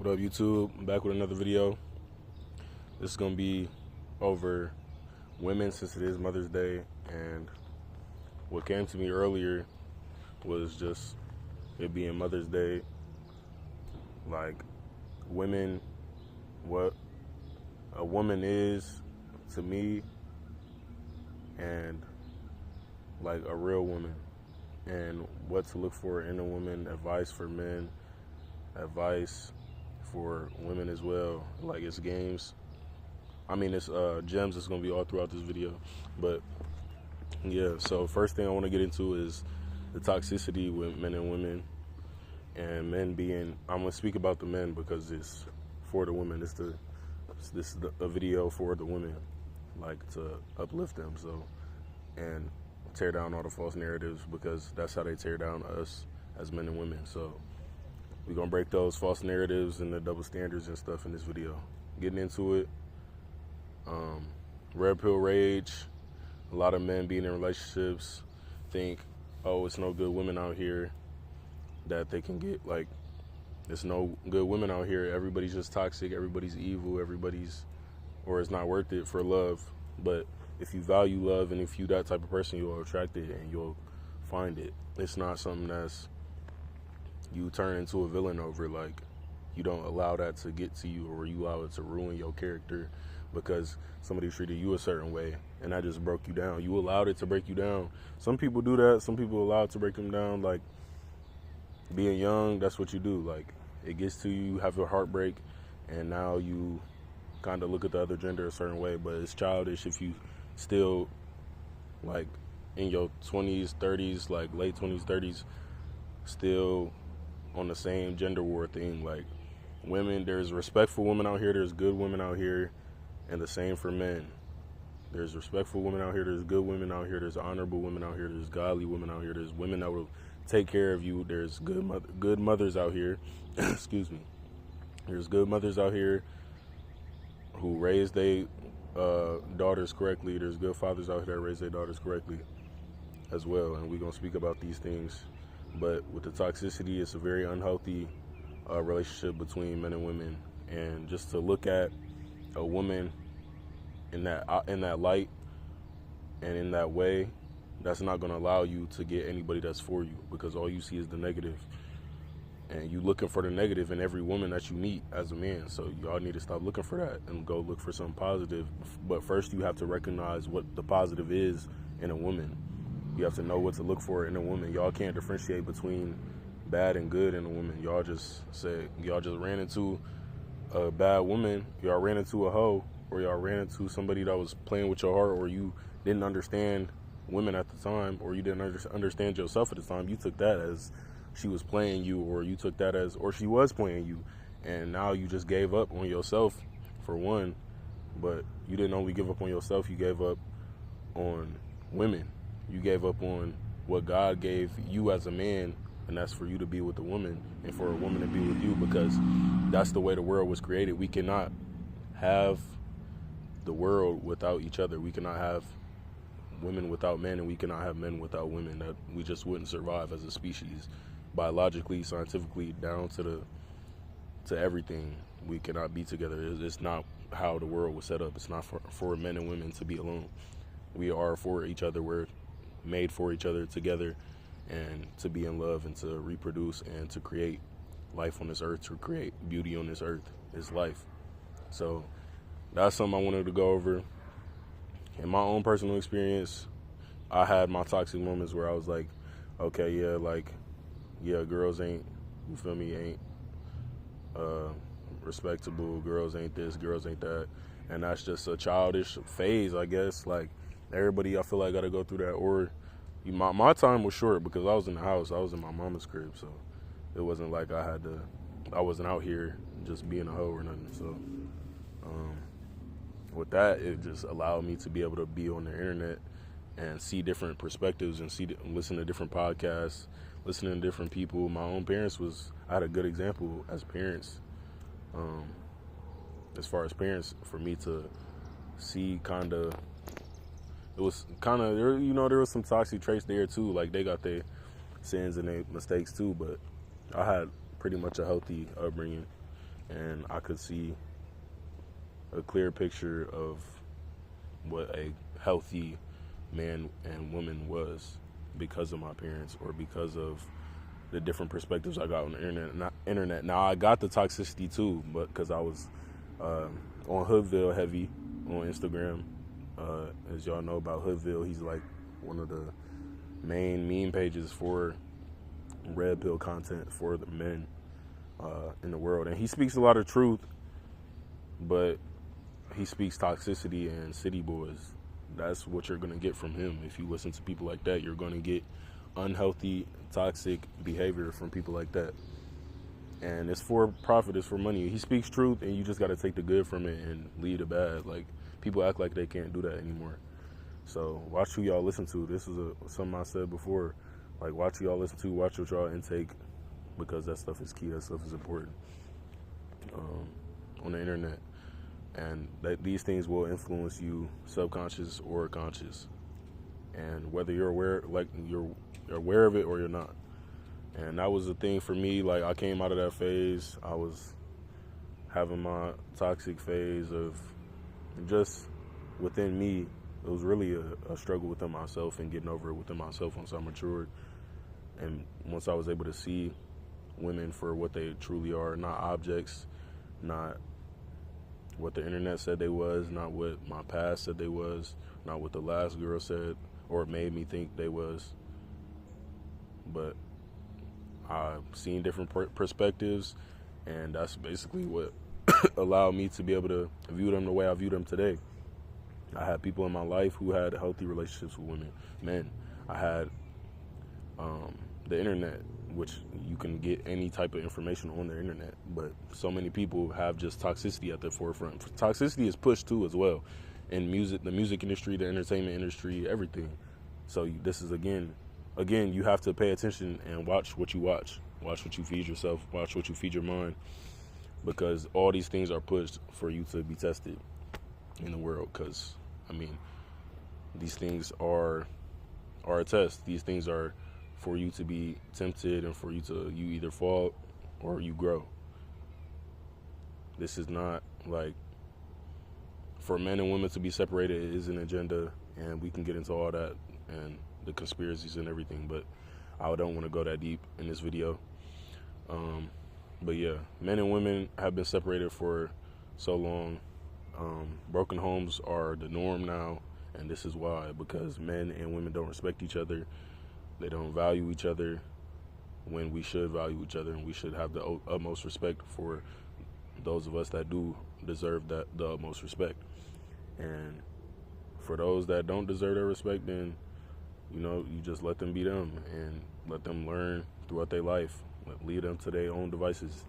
What up, YouTube? I'm back with another video. This is going to be over women since it is Mother's Day, and what came to me earlier was just it being Mother's Day. Like, women, what a woman is to me, and like a real woman, and what to look for in a woman, advice for men, advice for women as well. Like, it's games. I mean, it's gems that's gonna be all throughout this video. But yeah, so first thing I want to get into is the toxicity with men and women, and men being. I'm gonna speak about the men because it's for the women. This is a video for the women, like to uplift them. So and tear down all the false narratives, because that's how they tear down us as men and women. So we're going to break those false narratives and the double standards and stuff in this video. Getting into it, red pill rage. A lot of men being in relationships think, oh, it's no good women out here that they can get. Like, there's no good women out here. Everybody's just toxic. Everybody's evil. Or it's not worth it for love. But if you value love and if you that type of person, you'll attract it and you'll find it. It's not something that's you turn into a villain over. Like, you don't allow that to get to you, or you allow it to ruin your character because somebody treated you a certain way and that just broke you down. You allowed it to break you down. Some people do that. Some people allow it to break them down. Like, being young, that's what you do. Like, it gets to you, you have a heartbreak, and now you kind of look at the other gender a certain way. But it's childish if you still, like, in your 20s, 30s, like late 20s, 30s, still on the same gender war thing. Like, women, there's respectful women out here, there's good women out here, and the same for men. There's respectful women out here, there's good women out here, there's honorable women out here, there's godly women out here, there's women that will take care of you, there's good mothers out here. Excuse me. There's good mothers out here who raise their daughters correctly. There's good fathers out here that raise their daughters correctly as well, and we're going to speak about these things. But with the toxicity, it's a very unhealthy relationship between men and women. And just to look at a woman in that light and in that way, that's not going to allow you to get anybody that's for you, because all you see is the negative. And you looking for the negative in every woman that you meet as a man. So y'all need to stop looking for that and go look for something positive. But first you have to recognize what the positive is in a woman. You have to know what to look for in a woman. Y'all can't differentiate between bad and good in a woman. Y'all just ran into a bad woman, y'all ran into a hoe, or y'all ran into somebody that was playing with your heart, or you didn't understand women at the time, or you didn't understand yourself at the time. You took that as she was playing you, or you took that as, or she was playing you, and now you just gave up on yourself for one. But you didn't only give up on yourself, you gave up on women. You gave up on what God gave you as a man, and that's for you to be with a woman and for a woman to be with you, because that's the way the world was created. We cannot have the world without each other. We cannot have women without men, and we cannot have men without women. That we just wouldn't survive as a species, biologically, scientifically, down to everything. We cannot be together. It's not how the world was set up. It's not for men and women to be alone. We are for each other. We're made for each other together, and to be in love and to reproduce and to create life on this earth, to create beauty on this earth is life. So that's something I wanted to go over. In my own personal experience, I had my toxic moments where I was like, okay, yeah, girls ain't, you feel me, ain't respectable, girls ain't this, girls ain't that. And that's just a childish phase, I guess. Like, everybody, I feel like, got to go through that. Or my time was short because I was in the house. I was in my mama's crib, so it wasn't like I wasn't out here just being a hoe or nothing. So with that, it just allowed me to be able to be on the internet and see different perspectives and listen to different podcasts, listening to different people. My own parents I had a good example as parents. As far as parents, for me to see it was kind of, there was some toxic traits there too. Like, they got their sins and their mistakes too, but I had pretty much a healthy upbringing. and I could see a clear picture of what a healthy man and woman was because of my parents or because of the different perspectives I got on the internet. Now I got the toxicity too, but because I was on Hoodville heavy on Instagram. As y'all know about Hoodville, he's like one of the main meme pages for red pill content for the men in the world, and he speaks a lot of truth, but he speaks toxicity and city boys. That's what you're gonna get from him. If you listen to people like that, you're gonna get unhealthy, toxic behavior from people like that. And it's for profit, it's for money. He speaks truth, and you just gotta take the good from it and leave the bad. Like, people act like they can't do that anymore. So watch who y'all listen to. This is something I said before. Like, watch who y'all listen to, watch what y'all intake, because that stuff is key, that stuff is important on the internet. And these things will influence you, subconscious or conscious. And whether you're aware, like you're aware of it or you're not. And that was the thing for me. Like, I came out of that phase. I was having my toxic phase of just within me. It was really a struggle within myself and getting over it within myself once I matured. And once I was able to see women for what they truly are, not objects, not what the internet said they was, not what my past said they was, not what the last girl said or made me think they was. But I've seen different perspectives, and that's basically what allowed me to be able to view them the way I view them today. I had people in my life who had healthy relationships with women, men. I had the internet, which you can get any type of information on the internet, but so many people have just toxicity at the forefront. Toxicity is pushed too as well in music, the music industry, the entertainment industry, everything. So this is again, you have to pay attention and watch what you watch what you feed yourself, watch what you feed your mind, because all these things are pushed for you to be tested in the world. Because I mean, these things are a test. These things are for you to be tempted and for you either fall or you grow. This is not like for men and women to be separated. It is an agenda, and we can get into all that and the conspiracies and everything, but I don't want to go that deep in this video. But yeah, men and women have been separated for so long. Broken homes are the norm now, and this is why, because men and women don't respect each other. They don't value each other when we should value each other, and we should have the utmost respect for those of us that do deserve the utmost respect. And for those that don't deserve their respect, then you just let them be them and let them learn throughout their life. Lead them to their own devices.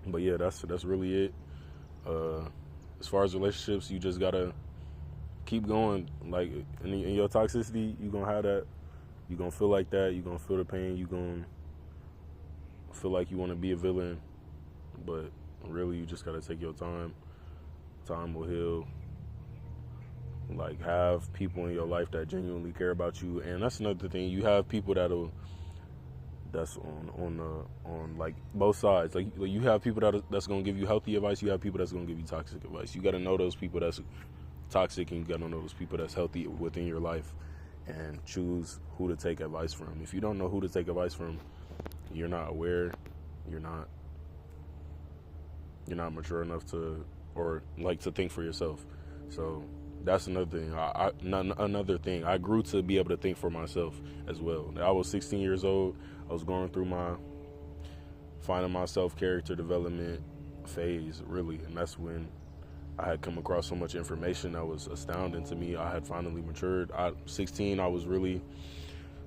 But yeah, that's really it. As far as relationships, you just gotta keep going. Like in your toxicity, you're gonna have that. You're gonna feel like that. You're gonna feel the pain. You're gonna feel like you want to be a villain, but really, you just gotta take your time. Time will heal. Like, have people in your life that genuinely care about you, and that's another thing. You have people that's on like both sides. Like you have people that's gonna give you healthy advice. You have people that's gonna give you toxic advice. You gotta know those people that's toxic, and you gotta know those people that's healthy within your life, and choose who to take advice from. If you don't know who to take advice from, you're not aware. You're not mature enough to think for yourself. So that's another thing. Another thing. I grew to be able to think for myself as well. I was 16 years old. I was going through finding myself character development phase, really, and that's when I had come across so much information that was astounding to me. I had finally matured. At 16, I was really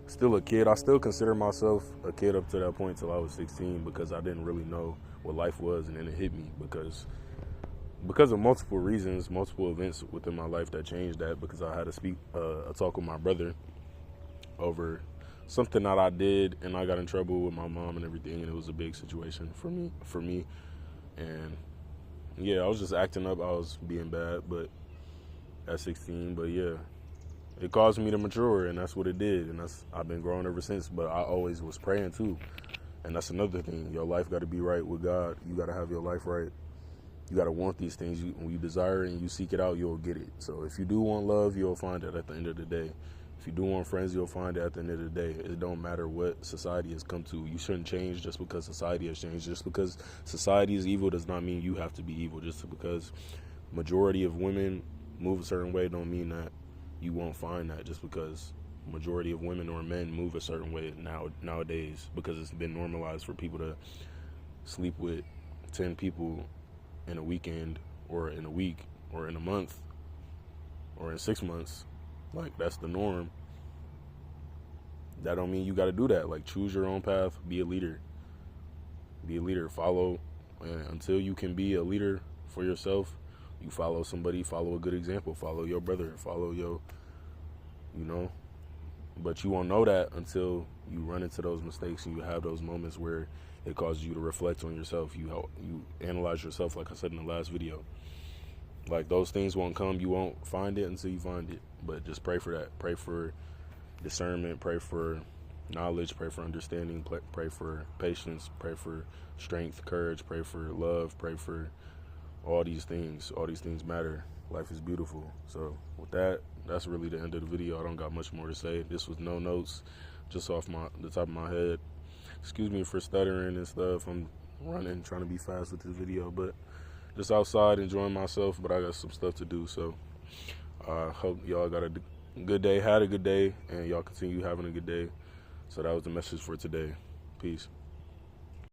still a kid. I still consider myself a kid up to that point till I was 16, because I didn't really know what life was, and then it hit me because of multiple reasons, multiple events within my life that changed that. Because I had to speak a talk with my brother over something that I did, and I got in trouble with my mom and everything, and it was a big situation for me. And yeah, I was just acting up. I was being bad, but at 16. But yeah, it caused me to mature, and that's what it did. And I've been growing ever since. But I always was praying too. And that's another thing. Your life got to be right with God. You got to have your life right. You got to want these things. When you desire it and you seek it out, you'll get it. So if you do want love, you'll find it at the end of the day. If you do want friends, you'll find it at the end of the day. It don't matter what society has come to. You shouldn't change just because society has changed. Just because society is evil does not mean you have to be evil. Just because majority of women move a certain way don't mean that you won't find that. Just because majority of women or men move a certain way nowadays, because it's been normalized for people to sleep with 10 people in a weekend or in a week or in a month or in 6 months. Like, that's the norm. That don't mean you got to do that. Like, choose your own path. Be a leader. Be a leader. Follow. And until you can be a leader for yourself, you follow somebody. Follow a good example. Follow your brother. Follow your, But you won't know that until you run into those mistakes and you have those moments where it causes you to reflect on yourself. You analyze yourself, like I said in the last video. Like, those things won't come. You won't find it until you find it. But just pray for that. Pray for discernment. Pray for knowledge. Pray for understanding. Pray for patience. Pray for strength, courage. Pray for love. Pray for all these things. All these things matter. Life is beautiful. So with that, that's really the end of the video. I don't got much more to say. This was no notes, just off the top of my head. Excuse me for stuttering and stuff. I'm running, trying to be fast with this video, but just outside enjoying myself, but I got some stuff to do. So I hope y'all got a good day, had a good day, and y'all continue having a good day. So that was the message for today. Peace.